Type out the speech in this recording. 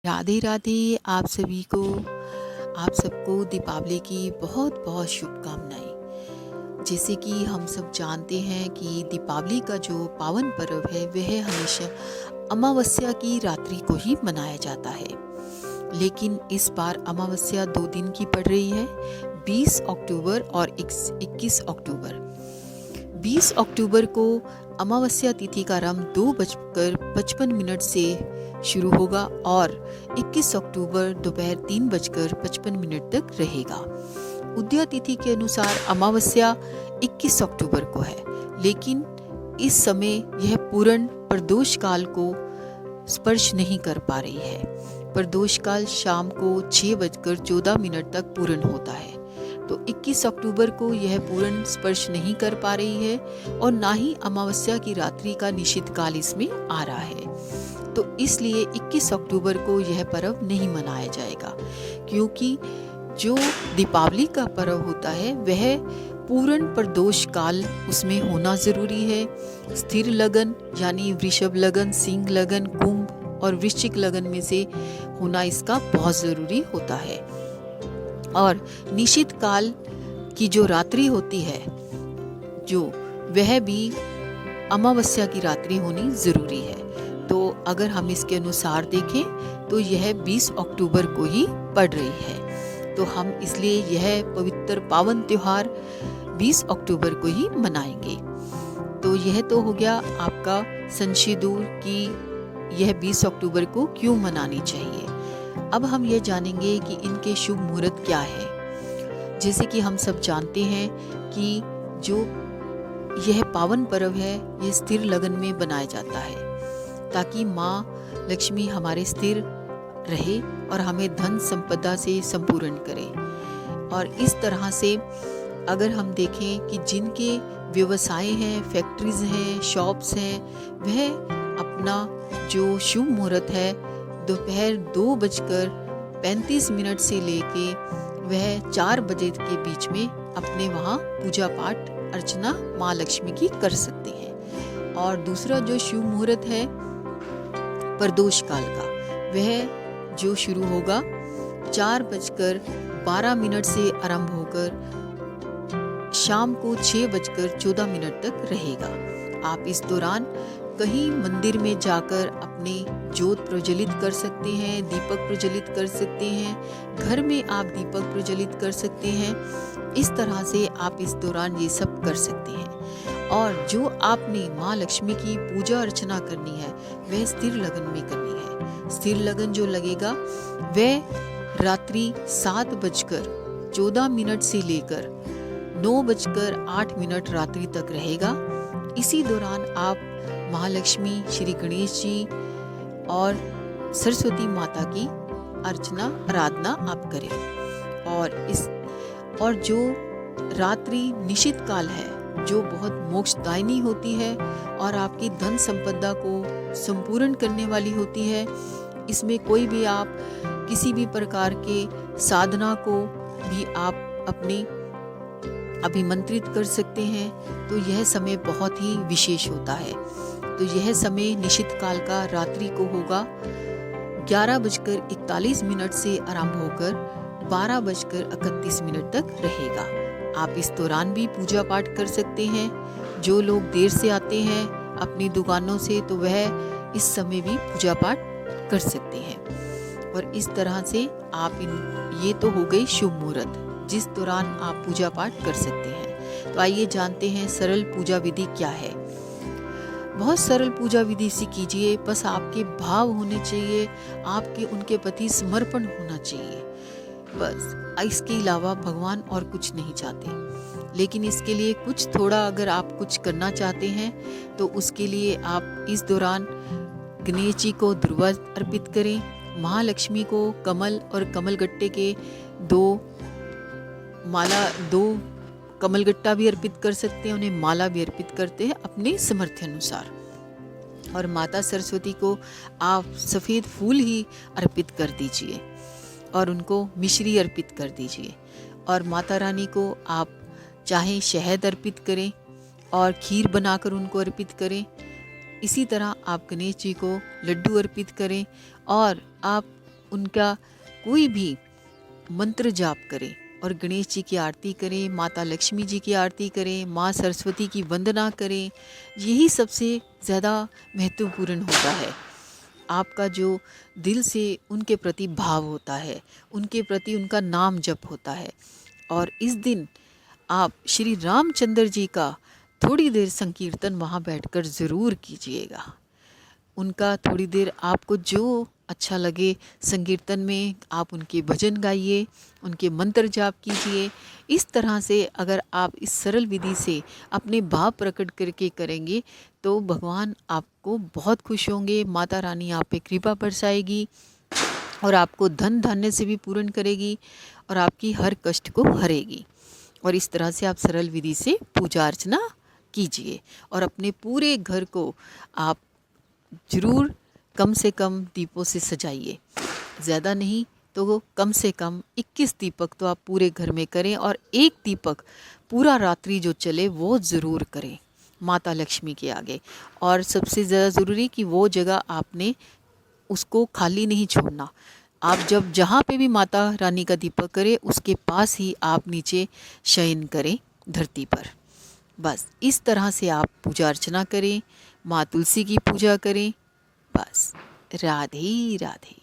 राधे राधे। आप सबको दीपावली की बहुत बहुत शुभकामनाएं। जैसे कि हम सब जानते हैं कि दीपावली का जो पावन पर्व है वह हमेशा अमावस्या की रात्रि को ही मनाया जाता है। लेकिन इस बार अमावस्या 2 दिन की पड़ रही है, 20 अक्टूबर और 21 अक्टूबर। 20 अक्टूबर को अमावस्या तिथि का आरंभ 2:55 से शुरू होगा और 21 अक्टूबर दोपहर 3:55 तक रहेगा। उदय तिथि के अनुसार अमावस्या 21 अक्टूबर को है, लेकिन इस समय यह पूर्ण प्रदोष काल को स्पर्श नहीं कर पा रही है। प्रदोष काल शाम को 6:14 तक पूर्ण होता है, तो 21 अक्टूबर को यह पूर्ण स्पर्श नहीं कर पा रही है और ना ही अमावस्या की रात्रि का निश्चित काल इसमें आ रहा है। तो इसलिए 21 अक्टूबर को यह पर्व नहीं मनाया जाएगा, क्योंकि जो दीपावली का पर्व होता है वह पूर्ण प्रदोष काल उसमें होना जरूरी है। स्थिर लगन यानी वृषभ लगन, सिंह लगन, कुंभ और वृश्चिक लगन में से होना इसका बहुत जरूरी होता है। और निश्चित काल की जो रात्रि होती है जो वह भी अमावस्या की रात्रि होनी जरूरी है। तो अगर हम इसके अनुसार देखें तो यह 20 अक्टूबर को ही पड़ रही है, तो हम इसलिए यह पवित्र पावन त्योहार 20 अक्टूबर को ही मनाएंगे। तो यह तो हो गया आपका संशय दूर कि यह 20 अक्टूबर को क्यों मनानी चाहिए। अब हम यह जानेंगे कि इनके शुभ मुहूर्त क्या है। जैसे कि हम सब जानते हैं कि जो यह पावन पर्व है यह स्थिर लगन में बनाया जाता है, ताकि माँ लक्ष्मी हमारे स्थिर रहे और हमें धन संपदा से संपूर्ण करे। और इस तरह से अगर हम देखें कि जिनके व्यवसाय हैं, फैक्ट्रीज हैं, शॉप्स हैं, वह अपना जो शुभ मुहूर्त है दोपहर 2:35 से लेके वह 4 बजे के बीच में अपने वहाँ पूजा पाठ अर्चना माँ लक्ष्मी की कर सकते हैं। और दूसरा जो शुभ मुहूर्त है प्रदोष काल का, वह जो शुरू होगा 4:12 से आरंभ होकर शाम को 6:14 तक रहेगा। आप इस दौरान कहीं मंदिर में जाकर अपने ज्योत प्रज्वलित कर सकते हैं, दीपक प्रज्वलित कर सकते हैं, घर में आप दीपक प्रज्वलित कर सकते हैं। इस तरह से आप इस दौरान ये सब कर सकते हैं। और जो आपने माँ लक्ष्मी की पूजा अर्चना करनी है वह स्थिर लगन में करनी है। स्थिर लगन जो लगेगा वह रात्रि 7:14 से लेकर 9:08 रात्रि तक रहेगा। इसी दौरान आप महालक्ष्मी, श्री गणेश जी और सरस्वती माता की अर्चना आराधना आप करें। और जो रात्रि निशित काल है जो बहुत मोक्षदायिनी होती है और आपकी धन संपदा को संपूर्ण करने वाली होती है, इसमें कोई भी आप किसी भी प्रकार के साधना को भी आप अपने अभिमंत्रित कर सकते हैं। तो यह समय बहुत ही विशेष होता है। तो यह समय निशित काल का रात्रि को होगा 11:41 से आरंभ होकर 12:31 तक रहेगा। आप इस दौरान भी पूजा पाठ कर सकते हैं। जो लोग देर से आते हैं अपनी दुकानों से तो वह इस समय भी पूजा पाठ कर सकते हैं। और इस तरह से आप ये तो हो गई शुभ मुहूर्त जिस दौरान आप पूजा पाठ कर सकते हैं। तो आइए जानते हैं सरल पूजा विधि क्या है। बहुत सरल पूजा विधि से कीजिए, बस आपके भाव होने चाहिए, आपके उनके प्रति समर्पण होना चाहिए, बस। इसके अलावा भगवान और कुछ नहीं चाहते। लेकिन इसके लिए कुछ थोड़ा अगर आप कुछ करना चाहते हैं तो उसके लिए आप इस दौरान गणेश जी को दुर्वा अर्पित करें, महालक्ष्मी को कमल और कमलगट्टे के 2 कमलगट्टा भी अर्पित कर सकते हैं, उन्हें माला भी अर्पित करते हैं अपने सामर्थ्य अनुसार। और माता सरस्वती को आप सफ़ेद फूल ही अर्पित कर दीजिए और उनको मिश्री अर्पित कर दीजिए। और माता रानी को आप चाहे शहद अर्पित करें और खीर बनाकर उनको अर्पित करें। इसी तरह आप गणेश जी को लड्डू अर्पित करें और आप उनका कोई भी मंत्र जाप करें और गणेश जी की आरती करें, माता लक्ष्मी जी की आरती करें, माँ सरस्वती की वंदना करें, यही सबसे ज़्यादा महत्वपूर्ण होता है। आपका जो दिल से उनके प्रति भाव होता है, उनके प्रति उनका नाम जप होता है। और इस दिन आप श्री रामचंद्र जी का थोड़ी देर संकीर्तन वहाँ बैठकर ज़रूर कीजिएगा। उनका थोड़ी देर आपको जो अच्छा लगे संकीर्तन में आप उनके भजन गाइए, उनके मंत्र जाप कीजिए। इस तरह से अगर आप इस सरल विधि से अपने भाव प्रकट करके करेंगे तो भगवान आपको बहुत खुश होंगे, माता रानी आप पे कृपा बरसाएगी और आपको धन धान्य से भी पूर्ण करेगी और आपकी हर कष्ट को हरेगी। और इस तरह से आप सरल विधि से पूजा अर्चना कीजिए और अपने पूरे घर को आप ज़रूर कम से कम दीपों से सजाइए। ज़्यादा नहीं तो कम से कम 21 दीपक तो आप पूरे घर में करें और एक दीपक पूरा रात्रि जो चले वो ज़रूर करें माता लक्ष्मी के आगे। और सबसे ज़्यादा ज़रूरी कि वो जगह आपने उसको खाली नहीं छोड़ना। आप जब जहाँ पे भी माता रानी का दीपक करें उसके पास ही आप नीचे शयन करें धरती पर। बस इस तरह से आप पूजा अर्चना करें, माँ तुलसी की पूजा करें। बस राधे राधे।